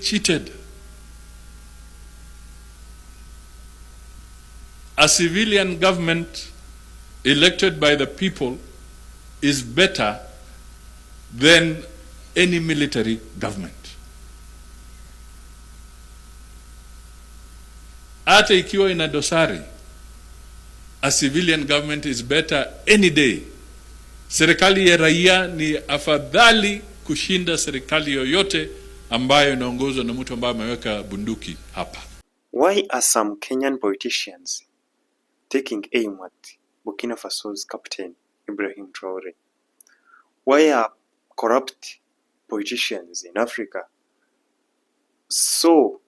cheated. A civilian government elected by the people is better than any military government. Hata ikiwa ina dosari, a civilian government is better any day. Serikali ya raia ni afadhali kushinda serikali yoyote ambayo inaongozwa na mtu ambaye ameweka bunduki hapa. Why are some Kenyan politicians taking aim at Burkina Faso's Captain Ibrahim Traoré? Why are corrupt politicians in Africa so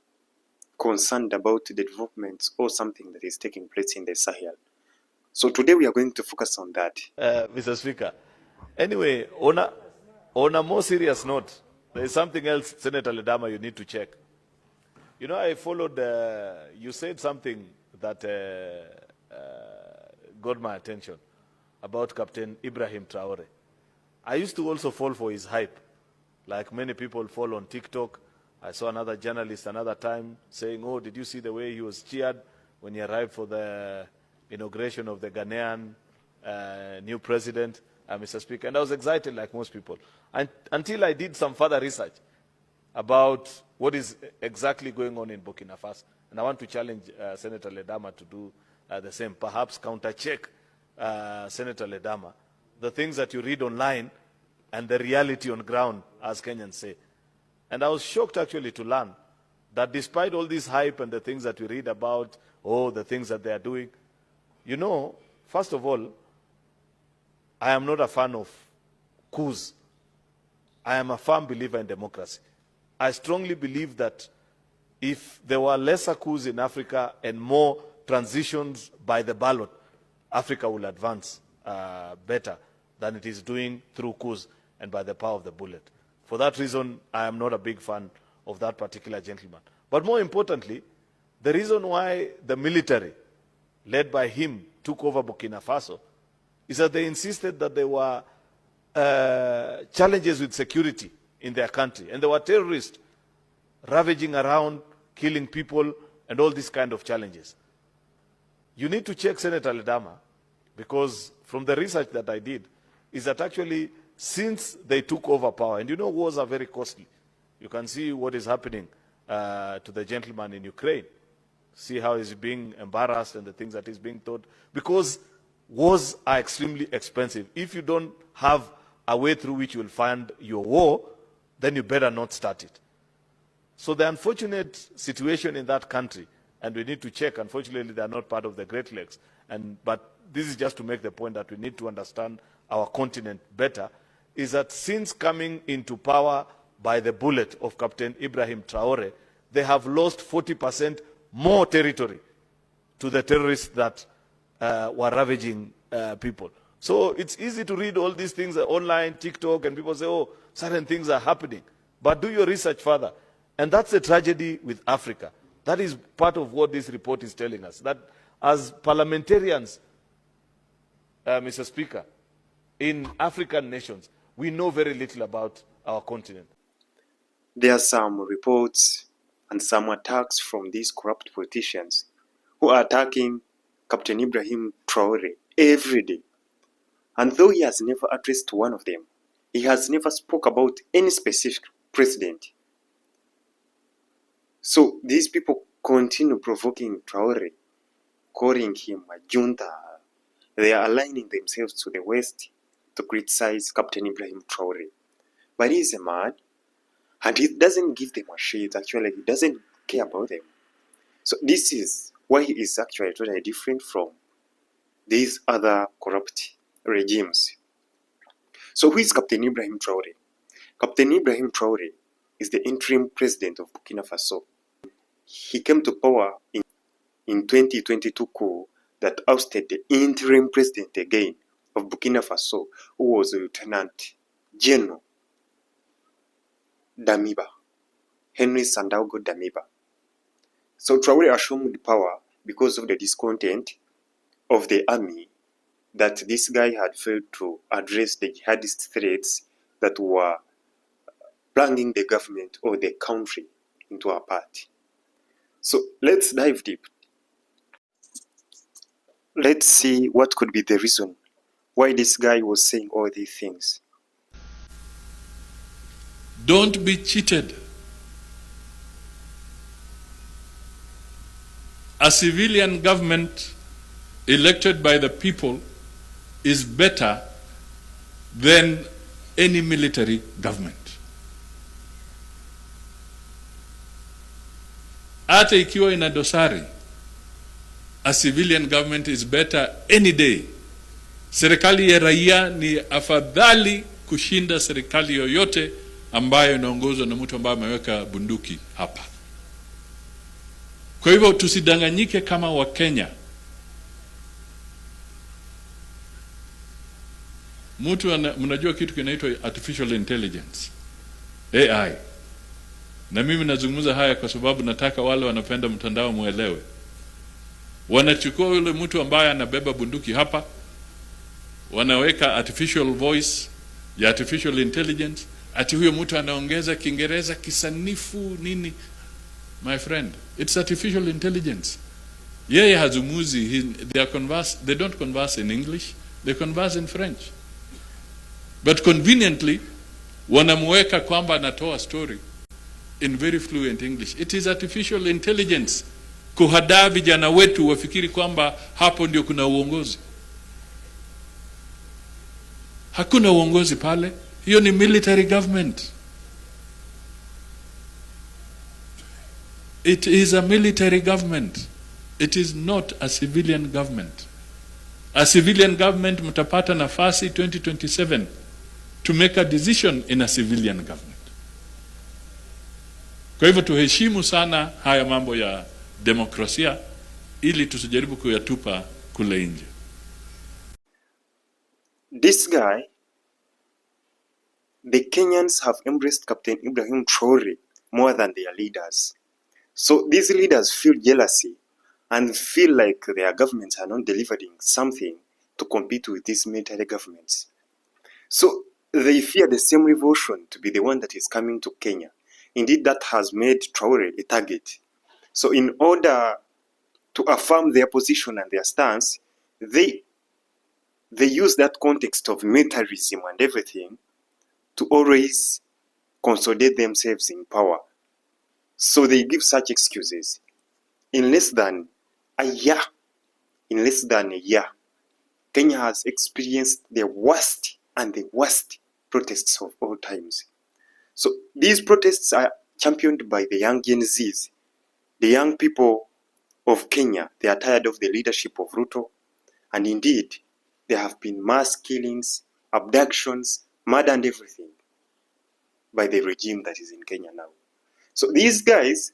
concerned about the developments or something that is taking place in the Sahel? So today we are going to focus on that. Mr. Speaker, anyway, on a more serious note, there is something else, Senator Ledama, you need to check. You know, I followed, you said something that got my attention about Captain Ibrahim Traoré. I used to also fall for his hype, like many people fall on TikTok. I saw another journalist another time saying, oh, did you see the way he was cheered when he arrived for the inauguration of the Ghanaian new president, Mr. Speaker? And I was excited like most people, until I did some further research about what is exactly going on in Burkina Faso. And I want to challenge Senator Ledama to do the same, perhaps counter-check Senator Ledama, the things that you read online and the reality on ground, as Kenyans say. And I was shocked actually to learn that despite all this hype and the things that we read about, oh, the things that they are doing, you know, first of all, I am not a fan of coups. I am a firm believer in democracy. I strongly believe that if there were lesser coups in Africa and more transitions by the ballot, Africa will advance better than it is doing through coups and by the power of the bullet. For that reason, I am not a big fan of that particular gentleman. But more importantly, the reason why the military, led by him, took over Burkina Faso is that they insisted that there were challenges with security in their country. And there were terrorists ravaging around, killing people, and all these kind of challenges. You need to check Senator Ledama, because from the research that I did, is that actually since they took over power, and you know wars are very costly. You can see what is happening to the gentleman in Ukraine. See how he's being embarrassed and the things that he's being taught. Because wars are extremely expensive. If you don't have a way through which you will fund your war, then you better not start it. So the unfortunate situation in that country, and we need to check, unfortunately they are not part of the Great Lakes, but this is just to make the point that we need to understand our continent better, is that since coming into power by the bullet of Captain Ibrahim Traoré, they have lost 40% more territory to the terrorists that were ravaging people. So it's easy to read all these things online, TikTok, and people say, oh, certain things are happening. But do your research further. And that's the tragedy with Africa. That is part of what this report is telling us, that as parliamentarians, Mr. Speaker, in African nations, we know very little about our continent. There are some reports and some attacks from these corrupt politicians who are attacking Captain Ibrahim Traoré every day. And though he has never addressed one of them, he has never spoke about any specific president. So these people continue provoking Traoré, calling him a junta. They are aligning themselves to the West to criticize Captain Ibrahim Traoré. But he's a man, and he doesn't give them a shade. Actually, he doesn't care about them. So this is why he is actually totally different from these other corrupt regimes. So who is Captain Ibrahim Traoré? Captain Ibrahim Traoré is the interim president of Burkina Faso. He came to power in 2022 coup that ousted the interim president again of Burkina Faso, who was Lieutenant General Damiba, Henry Sandaogo Damiba. So Traoré assumed power because of the discontent of the army that this guy had failed to address the jihadist threats that were plaguing the government or the country into our party. So let's dive deep. Let's see what could be the reason why this guy was saying all these things. Don't be cheated. A civilian government elected by the people is better than any military government. Hata ikiwa ina dosari, a civilian government is better any day. Serikali ya raia ni afadhali kushinda serikali yoyote ambayo inaongozwa na mtu ambaye ameweka bunduki hapa. Kwa hivyo tusidanganyike kama Wakenya. Mnajua kitu kinaitwa artificial intelligence, AI. Na mimi nazungumza haya kwa sababu nataka wale wanapenda mtandao muelewe. Wanachukua yule mtu ambaye anabeba bunduki hapa, wanaweka artificial voice ya artificial intelligence, ati huyo mtu anaongeza Kiingereza kisanifu nini. My friend, it's artificial intelligence. Yeye hazumuzi, they don't converse in English, they converse in French. But conveniently, wanamuweka kwamba anatoa story in very fluent English. It is artificial intelligence kuhadaa vijana wetu wafikiri kwamba hapo ndio kuna uongozi. Hakuna uongozi pale. Hiyo ni military government. It is a military government. It is not a civilian government. A civilian government mtapata nafasi 2027 to make a decision in a civilian government. Kwa hivyo tuheshimu sana haya mambo ya demokrasia ili tusijaribu kuyatupa kule nje. This guy, the Kenyans have embraced Captain Ibrahim Traoré more than their leaders. So these leaders feel jealousy and feel like their governments are not delivering something to compete with these military governments. So they fear the same revolution to be the one that is coming to Kenya. Indeed, that has made Traore a target. So in order to affirm their position and their stance, they use that context of militarism and everything to always consolidate themselves in power. So they give such excuses. In less than a year, Kenya has experienced the worst protests of all times. So these protests are championed by the young Gen Zs. The young people of Kenya, they are tired of the leadership of Ruto. And indeed, there have been mass killings, abductions, murder and everything by the regime that is in Kenya now. So these guys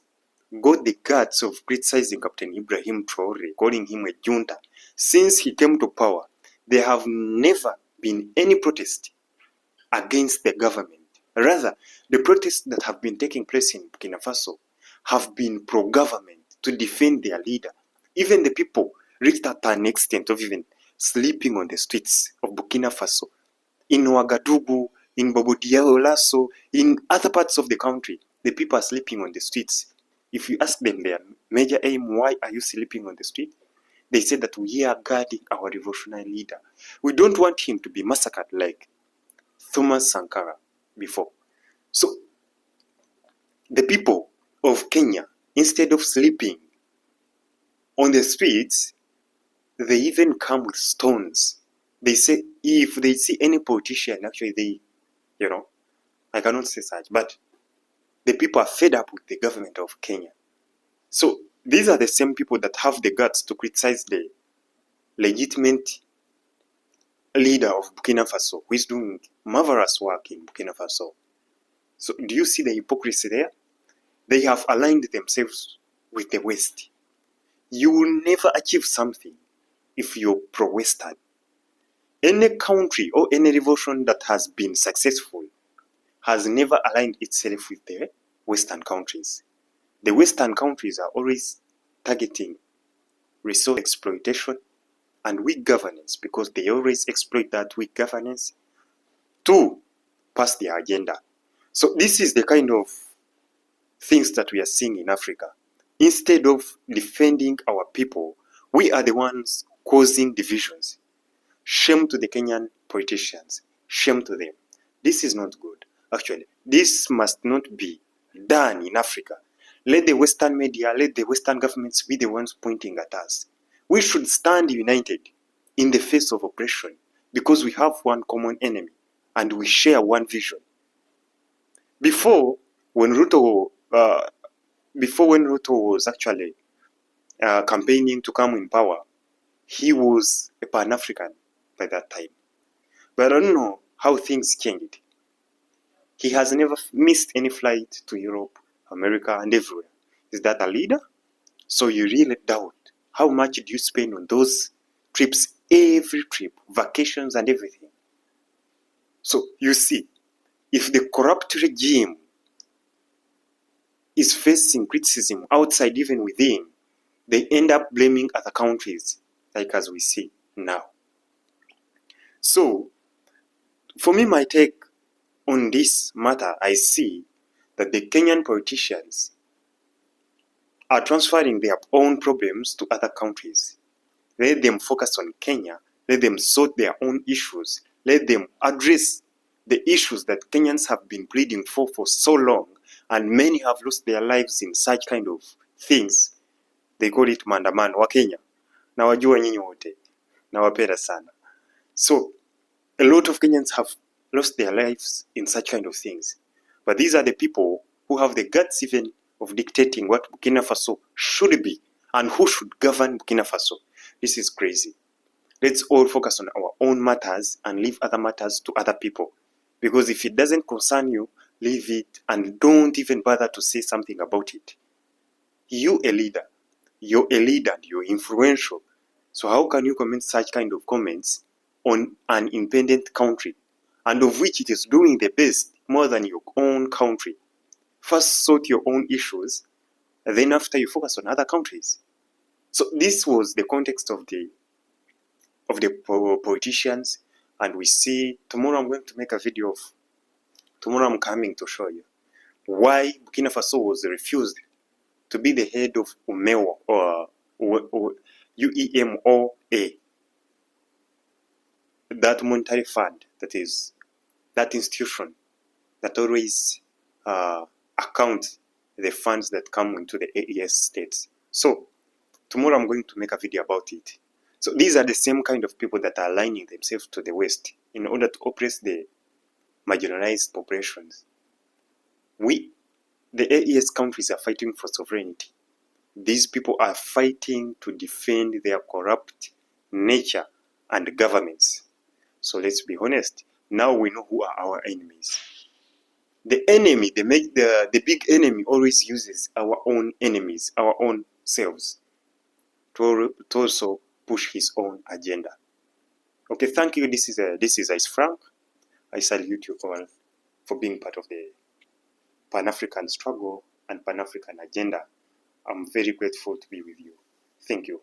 got the guts of criticizing Captain Ibrahim Traoré, calling him a junta. Since he came to power, there have never been any protest against the government. Rather, the protests that have been taking place in Burkina Faso have been pro-government to defend their leader. Even the people reached at an extent of even sleeping on the streets of Burkina Faso, in Ouagadougou, in Bobo-Dioulasso, in other parts of the country. The people are sleeping on the streets. If you ask them their major aim, why are you sleeping on the street? They say that we are guarding our revolutionary leader. We don't want him to be massacred like Thomas Sankara before. So the people of Kenya, instead of sleeping on the streets, they even come with stones. They say if they see any politician, actually I cannot say such, but the people are fed up with the government of Kenya. So these are the same people that have the guts to criticize the legitimate leader of Burkina Faso, who is doing marvelous work in Burkina Faso. So do you see the hypocrisy there? They have aligned themselves with the West. You will never achieve something if you're pro-Western. Any country or any revolution that has been successful has never aligned itself with the Western countries. The Western countries are always targeting resource exploitation and weak governance, because they always exploit that weak governance to pass their agenda. So this is the kind of things that we are seeing in Africa. Instead of defending our people, we are the ones causing divisions. Shame to the Kenyan politicians. Shame to them. This is not good. Actually, this must not be done in Africa. Let the Western media, let the Western governments be the ones pointing at us. We should stand united in the face of oppression because we have one common enemy and we share one vision. Before, when Ruto was actually campaigning to come in power, he was a Pan-African by that time. But I don't know how things changed. He has never missed any flight to Europe, America, and everywhere. Is that a leader? So you really doubt how much do you spend on those trips, every trip, vacations and everything. So you see, if the corrupt regime is facing criticism outside, even within, they end up blaming other countries, like as we see now. So, for me, my take on this matter, I see that the Kenyan politicians are transferring their own problems to other countries. Let them focus on Kenya. Let them sort their own issues. Let them address the issues that Kenyans have been pleading for so long, and many have lost their lives in such kind of things. They call it maandamano wa Kenya. Na wajua nyinyi wote. Na wapenda sana. So, a lot of Kenyans have lost their lives in such kind of things. But these are the people who have the guts even of dictating what Burkina Faso should be and who should govern Burkina Faso. This is crazy. Let's all focus on our own matters and leave other matters to other people. Because if it doesn't concern you, leave it and don't even bother to say something about it. You're a leader and you're influential. So how can you comment such kind of comments on an independent country, and of which it is doing the best more than your own country? First sort your own issues, and then after you focus on other countries. So this was the context of the politicians, and we see tomorrow I'm going to make a video of, tomorrow I'm coming to show you why Burkina Faso was refused to be the head of UMEO or UEMOA, that monetary fund, that is that institution that always accounts the funds that come into the AES states. So tomorrow I'm going to make a video about it. So these are the same kind of people that are aligning themselves to the West in order to oppress the marginalized populations. The AES countries are fighting for sovereignty. These people are fighting to defend their corrupt nature and governments. So let's be honest. Now we know who are our enemies. The enemy, the big enemy always uses our own enemies, our own selves, to also push his own agenda. Okay, thank you. This is Ice Frank. I salute you all for being part of the Pan-African struggle and Pan-African agenda. I'm very grateful to be with you. Thank you.